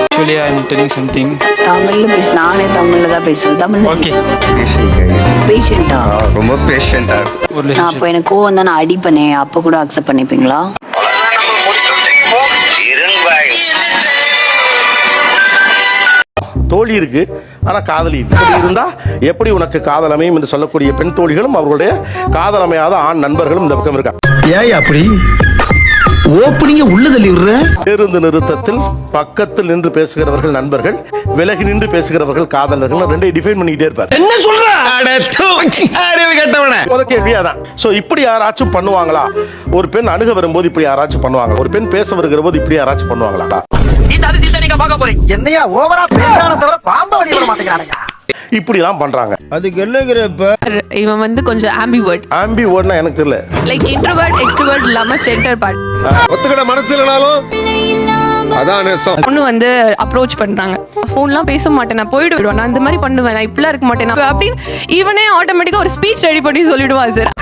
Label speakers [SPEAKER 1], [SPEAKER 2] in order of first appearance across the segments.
[SPEAKER 1] Actually, I am telling something.
[SPEAKER 2] தமிழ்ல பேச நானே தமிழ்ல தான் பேசுவேன். தமிழ்
[SPEAKER 1] Okay.
[SPEAKER 2] பேஷண்டா
[SPEAKER 3] ரொம்ப பேஷண்டா
[SPEAKER 1] ஒரு
[SPEAKER 2] நான்
[SPEAKER 1] relationship.
[SPEAKER 2] அப்போ எனக்கு கோவம் தான் நான் அடிப்பனே அப்போ கூட அக்செப்ட் பண்ணிப்பீங்களா?
[SPEAKER 4] தோழி இருக்கு ஆனா காதலி இல்லை. இப்படி இருந்தா எப்படி உனக்கு காதல் அமையும் என்று சொல்லக்கூடிய பெண் தோழிகளும் அவர்களுடைய காதல் அமையாத ஆண் நண்பர்களும் இந்த பக்கம் இருக்காங்க.
[SPEAKER 5] ஏய் அப்படி ஓப்பனிங்க உள்ள தள்ளி விடுற.
[SPEAKER 4] பேருந்து நிறுத்தத்தில் பக்கத்தில் நின்று பேசுகிறவர்கள் நண்பர்கள், விலகி நின்று பேசுகிறவர்கள் காதலர்கள், ரெண்டையும் டிஃபைன் பண்ணிக்கிட்டே இருப்பார்.
[SPEAKER 5] என்ன சொல்ற? அறிவு கெட்டவனே.
[SPEAKER 4] முதல் கேள்வி அதான். சோ இப்படி யாராச்சும் பண்ணுவாங்களா? ஒரு பெண் அணுக வரும்போது இப்படி யாராச்சும் பண்ணுவாங்களா? ஒரு பெண் பேச வருகிற போது இப்படி யாராச்சும் பண்ணுவாங்களா?
[SPEAKER 5] என்னையா ஓவரா பேசான தவிர பாம்ப வழி வர மாட்டேங்கிறானயா.
[SPEAKER 4] இப்படி தான் பண்றாங்க.
[SPEAKER 5] அதுக்கு என்னங்கறப்ப
[SPEAKER 6] இவன் வந்து கொஞ்சம் ஆம்பிவர்ட்,
[SPEAKER 4] ஆம்பி வேர்ட்னா எனக்கு தெரியல.
[SPEAKER 6] லைக் இன்ட்ரோவர்ட் எக்ஸ்ட்ரோவர்ட் இல்லாம சென்டர் பார்ட்.
[SPEAKER 5] ஒத்துக்கிட மனசு இல்லனாலும் அதான் நேசம்.
[SPEAKER 6] பொண்ணு வந்து அப்ரோச் பண்றாங்க, போன்லாம் பேச மாட்டேன், நான் போயிடுவேன், நான் இந்த மாதிரி பண்ணுவேன், நான் இப்படிலாம் இருக்க மாட்டேன் அப்படின்னு இவனே ஆட்டோமேட்டிக்கா ஒரு ஸ்பீச் ரெடி பண்ணி சொல்லிடுவா சார்.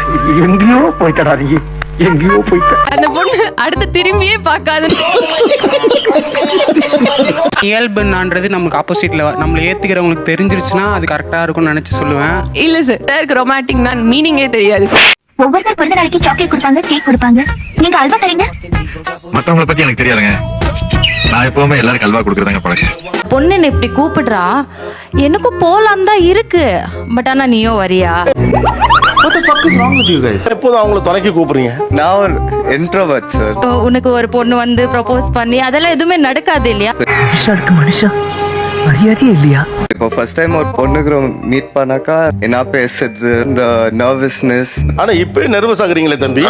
[SPEAKER 5] எங்கேயோ போய்ட்டடா நீ, எங்கேயோ போய்ட்ட.
[SPEAKER 6] அந்த பொண்ணு அடுத்து திரும்பியே பார்க்காது.
[SPEAKER 7] இயல்புன்றது நமக்கு ஆப்போசிட்ல நம்மள ஏத்துக்கிறவங்களுக்கு தெரிஞ்சிருச்சுன்னா அது கரெக்டா இருக்கும்னு நினைச்சு சொல்லுவேன்.
[SPEAKER 6] இல்ல சார், எனக்கு ரொமான்டிக்னா மீனிங்கே தெரியாது சார்.
[SPEAKER 8] ஒவ்வொருத்தர் பிறந்த நாளைக்கு சாக்லேட் கொடுப்பாங்க, கேக் கொடுப்பாங்க, நீங்க அல்வா தரீங்க.
[SPEAKER 9] மற்றவங்களை பத்தி எனக்கு தெரியாதுங்க. நான் எப்பவுமே எல்லாருக்கும் அல்வா கொடுக்குறதாங்க பழக்கம்.
[SPEAKER 10] பொண்ணு என்ன இப்படி கூப்பிடுறா, எனக்கும் போலாம் தான் இருக்கு, பட் ஆனா நீயும் வரியா?
[SPEAKER 4] What the fuck is wrong with you guys? எப்போதும் அவங்கள துணைக்கு கூப்பிடுறீங்க.
[SPEAKER 3] நான் ஒரு இன்ட்ரோவர்ட் சார்.
[SPEAKER 10] உனக்கு ஒரு பொண்ணு வந்து ப்ரப்போஸ் பண்ணி அதெல்லாம் எதுவுமே நடக்காது இல்லையா?
[SPEAKER 5] மனுஷன் மரியாதையே இல்லையா?
[SPEAKER 3] இப்போ ஃபர்ஸ்ட் டைம் ஒரு பொண்ணுக்கு மீட் பண்ணாக்கா என்ன பேசுறது, இந்த நர்வஸ்னஸ்.
[SPEAKER 4] ஆனா இப்பவே நர்வஸ் ஆகுறீங்களே தம்பி.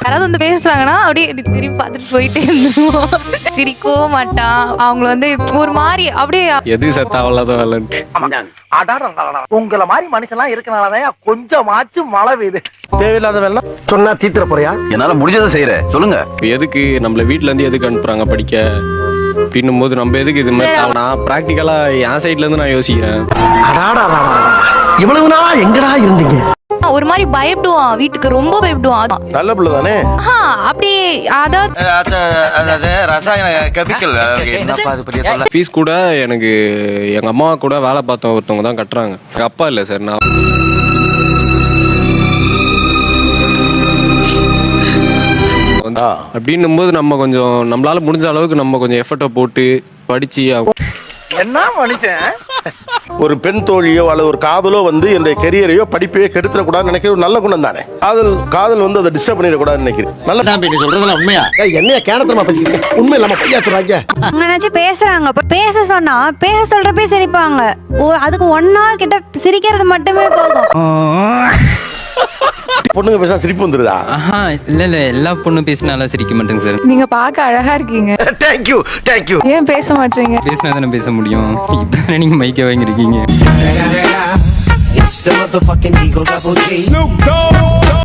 [SPEAKER 10] யாராவது வந்து பேசுறாங்கன்னா அப்படியே திரும்பி பார்த்துட்டு போயிட்டே இருந்துருவோம். சிரிக்கவும் மாட்டான். அவங்கள வந்து ஒரு மாதிரி அப்படியே
[SPEAKER 1] எது சத்தா அவ்வளோதான் வரலன்ட்டு.
[SPEAKER 5] உங்களை மாதிரி மனுஷன்லாம் இருக்கனாலதான் கொஞ்சமாச்சும் மழை பெய்யுது.
[SPEAKER 4] தேவையில்லாத வேலாம்
[SPEAKER 5] சொன்னா தீத்துற போறியா?
[SPEAKER 9] என்னால முடிஞ்சதை செய்யறேன், சொல்லுங்க.
[SPEAKER 1] எதுக்கு நம்மள வீட்ல இருந்து எதுக்கு அனுப்புறாங்க படிக்க அப்படின்னும் போது நம்ம எதுக்கு இது மாதிரி? நான் ப்ராக்டிக்கலா என் சைட்ல இருந்து நான் யோசிக்கிறேன்.
[SPEAKER 5] இவ்வளவு நாளா எங்கடா இருந்தீங்க?
[SPEAKER 10] ஒரு மாதிரி பயப்படுவான், வீட்டுக்கு ரொம்ப பயப்படுவான்.
[SPEAKER 4] நல்ல பிள்ளை தானே.
[SPEAKER 10] அப்படி அதாவது
[SPEAKER 3] ரசாயன கெமிக்கல் என்னப்பா அது பெரிய தொல்லை.
[SPEAKER 1] ஃபீஸ் கூட எனக்கு எங்க அம்மா கூட வேலை பார்த்த ஒருத்தவங்க தான் கட்டுறாங்க. எங்க அப்பா இல்லை சார். நான் அப்படின்னும் போது நம்ம கொஞ்சம் நம்மளால முடிஞ்ச அளவுக்கு நம்ம கொஞ்சம் எஃபர்ட்டை போட்டு படிச்சு
[SPEAKER 5] என்ன மனுஷன்?
[SPEAKER 4] ஒரு பெண் தோழியோ அல்லது ஒரு காதலோ வந்து என்னுடைய கெரியரையோ படிப்பையோ கெடுத்துடக்கூடாதுன்னு நினைக்கிற ஒரு நல்ல குணம் தானே. காதல் வந்து அதை டிஸ்டர்ப் பண்ணிடக்கூடாதுன்னு நினைக்கிறேன். நல்ல
[SPEAKER 5] நீ சொல்றதுல உண்மையா? என்னைய கேனத்தமா பேசிக்கிட்டு உண்மை இல்லாம பையா சொல்றாங்க.
[SPEAKER 8] நினைச்சு பேசுறாங்க, பேச சொன்னா பேச சொல்றப்பே சிரிப்பாங்க. அதுக்கு 1 hour கிட்ட சிரிக்கிறது மட்டுமே போதும்.
[SPEAKER 4] பொண்ணுங்க பேச சிரிப்பு வந்துருதா?
[SPEAKER 7] இல்ல எல்லா பொண்ணும் பேசினாலும் சிரிக்க மாட்டேங்க சார்.
[SPEAKER 6] நீங்க பார்க்க அழகா இருக்கீங்க.
[SPEAKER 5] Thank you thank you.
[SPEAKER 6] ஏன் பேச மாட்டீங்க?
[SPEAKER 7] பேசினா தானே பேச முடியும். இப்ப நீங்க மைக்க வாங்கிருக்கீங்க.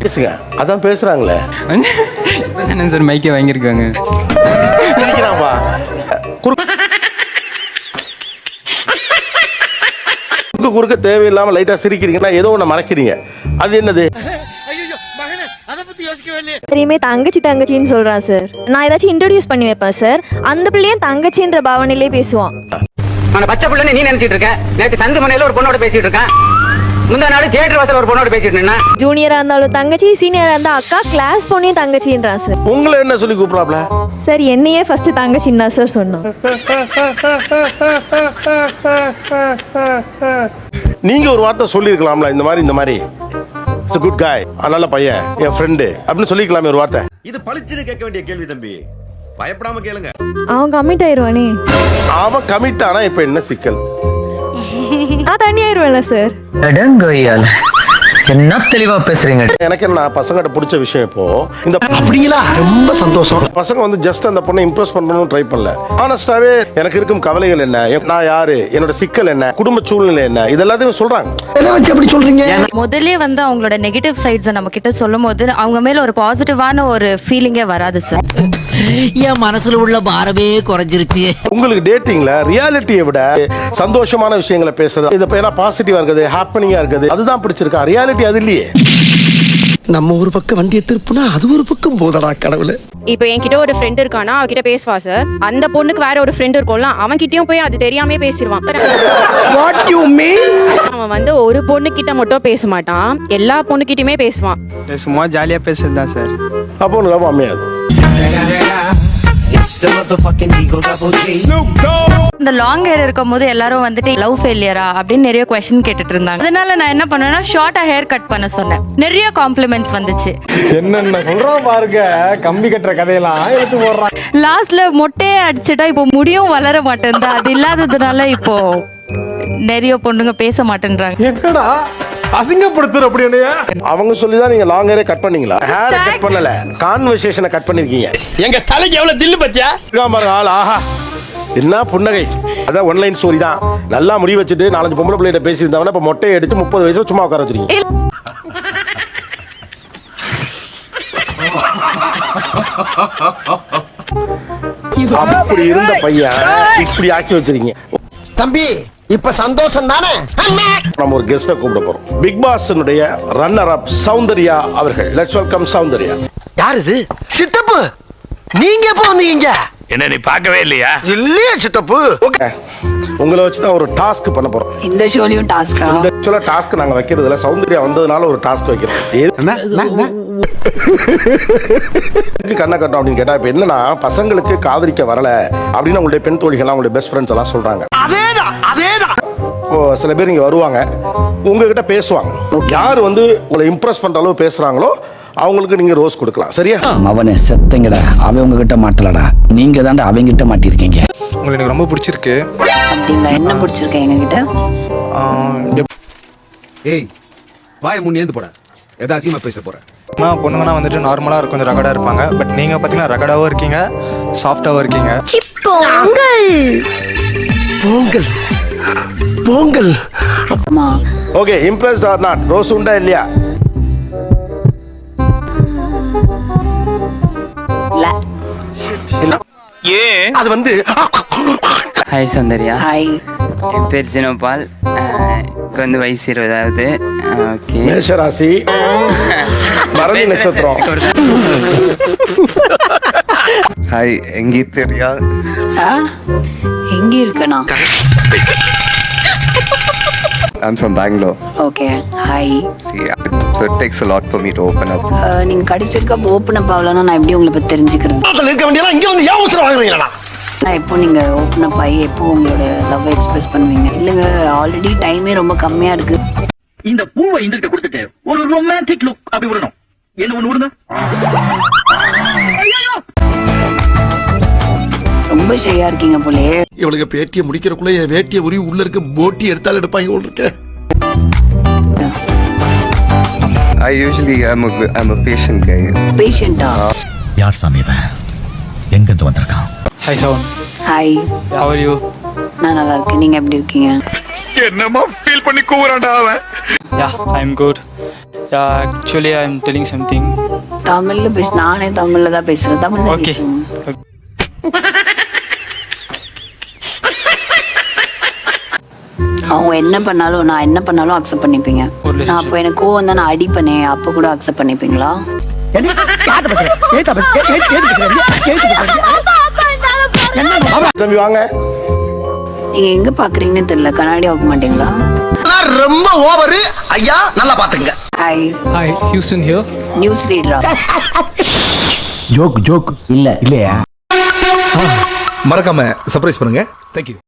[SPEAKER 4] பேசுங்க, அதான் பேசுறாங்களே.
[SPEAKER 7] இப்ப தானே சார் மைக்க வாங்கிருக்காங்க.
[SPEAKER 4] சிரிக்கிறான்பா. குறுக்க தேவையில்லாம லைட்டா சிரிக்கிறீங்கன்னா ஏதோ ஒண்ணு மறைக்கிறீங்க. அது என்னது?
[SPEAKER 8] தெரியுமே தங்கச்சின்னு சொல்றான் சார். நான் ஏதாச்சும் இன்ட்ரோடியூஸ் பண்ணி வைப்பேன் சார். அந்த பிள்ளையும் தங்கச்சின்ற பாவனையிலே பேசுவான்.
[SPEAKER 7] பச்சை பிள்ளைன்னு நீ நினைச்சிட்டு இருக்க. நேற்று சந்து மனையில ஒரு பொண்ணோட பேசிட்டு இருக்கேன். முந்தா நாள் தியேட்டர் வாசல் ஒரு பொண்ணோட பேசிட்டு இருந்தேன்.
[SPEAKER 8] ஜூனியரா இருந்தாலும் தங்கச்சி, சீனியரா இருந்தா அக்கா, கிளாஸ் பொண்ணையும் தங்கச்சின்றான் சார்.
[SPEAKER 4] உங்களை என்ன சொல்லி கூப்பிடுறாப்ல?
[SPEAKER 8] சார் என்னையே ஃபர்ஸ்ட் தங்கச்சின்னு தான் சார் சொன்னான்.
[SPEAKER 4] நீங்க ஒரு வார்த்தை சொல்லிருக்கலாம்ல, இந்த மாதிரி இட்ஸ் a good guy, நல்ல பையன், என் ஃப்ரெண்டு அப்படின்னு சொல்லிக்கலாமே ஒரு வார்த்தை.
[SPEAKER 5] இது பளிச்சுன்னு கேட்க வேண்டிய கேள்வி தம்பி. பயப்படாம கேளுங்க.
[SPEAKER 8] அவன் கமிட் ஆயிருவானே.
[SPEAKER 4] அவன் கமிட் ஆனா இப்ப என்ன சிக்கல்?
[SPEAKER 8] நான் தண்ணி ஆயிருவேன்ல சார்.
[SPEAKER 7] என்ன தெளிவா பேசுறீங்க.
[SPEAKER 4] எனக்கு என்ன பசங்கிட்ட பிடிச்ச விஷயம் இப்போ இந்த
[SPEAKER 5] அப்படிங்களா? ரொம்ப சந்தோஷம்.
[SPEAKER 4] பசங்க வந்து ஜஸ்ட் அந்த பொண்ணை இம்ப்ரெஸ் பண்ணணும்னு ட்ரை பண்ணல. ஆனஸ்டாவே எனக்கு இருக்கும் கவலைகள் என்ன, நான் யாரு, என்னோட சிக்கல் என்ன, குடும்ப சூழ்நிலை என்ன, இதெல்லாத்தையும் சொல்றாங்க.
[SPEAKER 5] எதை வச்சு அப்படி சொல்றீங்க?
[SPEAKER 10] முதல்ல வந்து அவங்களோட நெகட்டிவ் சைட்ஸை நம்ம கிட்ட சொல்லும் போது அவங்க மேல ஒரு பாசிட்டிவான ஒரு ஃபீலிங்கே வராது சார்.
[SPEAKER 7] என் மனசுல உள்ள பாரமே குறைஞ்சிருச்சு.
[SPEAKER 4] உங்களுக்கு டேட்டிங்ல ரியாலிட்டியை விட சந்தோஷமான விஷயங்களை பேசுறது, இது பாசிட்டிவா இருக்குது, ஹாப்பனிங்கா இருக்குது, அதுதான் பிடிச்சிருக்கா? ரியாலிட்டி அது இல்லையே.
[SPEAKER 5] நம்ம ஒரு பக்கம் வண்டியை திருப்புனா அது ஒரு பக்கம் போதடா கடவுளே.
[SPEAKER 6] இப்போ என்கிட்ட ஒரு ஃப்ரெண்ட் இருக்கானா அவகிட்ட பேசுவா சார். அந்த பொண்ணுக்கு வேற ஒரு ஃப்ரெண்ட் இருக்கும்ல, அவன் கிட்டயும் போய் அது தெரியாமே பேசிடுவான்.
[SPEAKER 5] What you mean?
[SPEAKER 6] அவன் வந்து ஒரு பொண்ணு கிட்ட மட்டும் பேச மாட்டான், எல்லா பொண்ணுகிட்டயுமே பேசுவான்.
[SPEAKER 1] சும்மா ஜாலியாக பேசுறது சார்.
[SPEAKER 4] அப்போ உனக்கு லவ் அமையாது.
[SPEAKER 10] இந்த லாங் ஹேர் இருக்கும் போது எல்லாரும் வந்துட்டு லவ் ஃபெயிலியரா அப்படின்னு நிறைய கொஸ்டின் கேட்டுட்டு இருந்தாங்க. அதனால நான் என்ன பண்ணேன்னா ஷார்ட்டா ஹேர் கட் பண்ண சொன்னேன். நிறைய காம்ப்ளிமெண்ட்ஸ் வந்துச்சு.
[SPEAKER 1] என்னென்ன சொல்றான் பாருங்க, கம்பி கட்டுற கதையெல்லாம் எடுத்து போடுறான்.
[SPEAKER 10] லாஸ்ட்ல மொட்டையே அடிச்சுட்டா இப்போ முடியும் வளர மாட்டேங்குது. அது இல்லாததுனால இப்போ நிறைய பொண்ணுங்க பேச மாட்டேன்றாங்க.
[SPEAKER 1] என்னடா அசிங்கப்படுத்துற அப்படின்னு
[SPEAKER 4] அவங்க சொல்லிதான் நீங்க லாங் ஹேரே கட் பண்ணீங்களா? ஹேர் கட் பண்ணல, கான்வர்சேஷனை கட் பண்ணிருக்கீங்க.
[SPEAKER 1] எங்க தலைக்கு எவ்வளவு தில்லு பத்தியா
[SPEAKER 4] பாருங்க ஆள், ஆஹா என்ன புன்னகை. அதான் ஒன்லைன் ஸ்டோரி தான். நல்லா முடி வச்சுட்டு 4 பொம்பளை பிள்ளைகிட்ட பேசியிருந்தவன இப்ப மொட்டையை எடுத்து 30 வயசுல சும்மா உட்கார வச்சிருக்கீங்க. அப்படி இருந்த பையன் இப்படி ஆக்கி வச்சிருக்கீங்க.
[SPEAKER 5] தம்பி இப்ப சந்தோஷம் தானே?
[SPEAKER 4] நம்ம ஒரு கெஸ்ட கூப்பிட போறோம். பிக் பாஸ்னுடைய ரன்னர் அப் சௌந்தர்யா அவர்கள். Let's welcome Soundarya.
[SPEAKER 5] யார் இது? சித்தப்பு, நீங்க எப்ப வந்தீங்க?
[SPEAKER 9] என்ன நீ பார்க்கவே இல்லையா?
[SPEAKER 5] இல்லையே சித்தப்பு.
[SPEAKER 4] உங்களை வச்சு தான் ஒரு டாஸ்க் பண்ண போறோம்.
[SPEAKER 2] இந்த ஷோலையும் டாஸ்கா?
[SPEAKER 4] இந்த ஆக்சுவலா டாஸ்க் நாங்க வைக்கிறது இல்ல, சௌந்தர்யா வந்ததுனால ஒரு டாஸ்க் வைக்கிறோம். கண்ணை கட்டும் அப்படின்னு கேட்டா இப்ப என்னன்னா, பசங்களுக்கு காதலிக்க வரல அப்படின்னு உங்களுடைய பெண் தோழிகள் உங்களுடைய பெஸ்ட் ஃப்ரெண்ட்ஸ் எல்லாம் சொல்றாங்க.
[SPEAKER 5] அதேதான் அதேதான்.
[SPEAKER 4] சில பேர் இங்க வருவாங்க, உங்ககிட்ட பேசுவாங்க. யார் வந்து உங்களை இம்ப்ரெஸ் பண்ற அளவு பேசுறாங்களோ அவங்களுக்கு நீங்க ரோஸ் கொடுக்கலாம். சரியா?
[SPEAKER 7] அவனே செத்தங்கடா, அவன் உங்ககிட்ட மாட்டலடா, நீங்க தான்டா அவங்க கிட்ட மாட்டிருக்கீங்க.
[SPEAKER 1] உங்களுக்கு எனக்கு ரொம்ப பிடிச்சிருக்கு.
[SPEAKER 2] அப்படிங்களா? என்ன பிடிச்சிருக்கேன் எங்ககிட்ட?
[SPEAKER 5] ஏய் வாய் முன்னே இருந்து போட, ஏதா அசிங்கமா பேச போறேன்.
[SPEAKER 1] பொண்ணுங்கன்னா வந்துட்டு நார்மலாக கொஞ்சம் ரகடாக இருப்பாங்க. பட் நீங்கள் பார்த்தீங்கன்னா ரகடாகவும் இருக்கீங்க, சாஃப்டாகவும் இருக்கீங்க.
[SPEAKER 5] பொங்கல் பொங்கல்.
[SPEAKER 2] ஆமா.
[SPEAKER 4] Okay, impressed or not, rose உண்டா இல்லையா?
[SPEAKER 2] இல்ல.
[SPEAKER 5] அது வந்து
[SPEAKER 7] ஹாய் சௌந்தர்யா.
[SPEAKER 2] ஹாய்.
[SPEAKER 7] என் பேர் ஜினோபால். எனக்கு வந்து வயசு 20. ஓகே.
[SPEAKER 4] மேஷராசி, பரணி நட்சத்திரம்.
[SPEAKER 3] ஹாய், எங்கே தெரியா?
[SPEAKER 2] எங்க இருக்கனா?
[SPEAKER 3] I'm from Bangalore.
[SPEAKER 2] Okay. Hi.
[SPEAKER 3] See, so it takes a lot for me to open up.
[SPEAKER 2] நீங்க கடைசிக்கு ஓப்பன் அப் ஆகலன்னா நான் எப்படி உங்களை பத்தி தெரிஞ்சுக்கிறது?
[SPEAKER 5] இருக்க வேண்டியலாம் இங்க வந்து ஏன் அவசரம் வாங்குறீங்களா?
[SPEAKER 2] நான் எப்போ நீங்க ஓப்பன் அப் ஆகி எப்போ உங்களோட லவ் எக்ஸ்பிரஸ் பண்ணுவீங்க? இல்லைங்க, ஆல்ரெடி டைமே ரொம்ப கம்மியா இருக்கு.
[SPEAKER 7] இந்த பூவை இந்த கொடுத்துட்டு ஒரு ரொமான்டிக் லுக் அப்படி விடணும். என்ன ஒண்ணு விடுங்க.
[SPEAKER 2] ரொம்ப ஷையா இருக்கீங்க போலே.
[SPEAKER 5] இவளுக்கு பேட்டியை முடிக்கிறக்குள்ள என் வேட்டியை உருவி உள்ள இருக்க போட்டி எடுத்தாலும் எடுப்பாங்க போல இருக்க.
[SPEAKER 3] I usually I'm a patient guy.
[SPEAKER 2] பேஷண்டா?
[SPEAKER 5] யார் சாமி இவன்? எங்க இருந்து வந்திருக்கான்?
[SPEAKER 1] Hi Shaun.
[SPEAKER 2] Hi.
[SPEAKER 1] How are you?
[SPEAKER 2] நான் நல்லா இருக்கேன். நீங்க எப்படி இருக்கீங்க?
[SPEAKER 9] என்னமா ஃபீல் பண்ணி கூவுறான்டா அவன்.
[SPEAKER 1] Yeah, I'm good. Yeah, actually I'm telling something.
[SPEAKER 2] தமிழ்ல பேச. நானே தமிழ்ல தான் பேசுறேன். தமிழ்ல
[SPEAKER 1] Okay.
[SPEAKER 2] பேசுங்க. அவங்க என்ன பண்ணாலும் நான் என்ன பண்ணாலும் அக்செப்ட் பண்ணிப்பீங்க. நான் அப்போ எனக்கு கோவம் தான் நான் அடிப்பனே, அப்போ கூட அக்செப்ட் பண்ணிப்பீங்களா?
[SPEAKER 4] தம்பி வாங்க.
[SPEAKER 2] நீங்க எங்க பாக்குறீங்கன்னு தெரியல, கண்ணாடி ஆக மாட்டீங்களா?
[SPEAKER 5] ரொம்ப ஓவர் ஐயா, நல்லா பாத்துங்க.
[SPEAKER 2] Hi.
[SPEAKER 1] Hi, Houston here.
[SPEAKER 2] News ரீடரா?
[SPEAKER 5] ஜோக் இல்ல இல்லையா? மறக்காம சர்ப்ரைஸ் பண்ணுங்க. Thank you.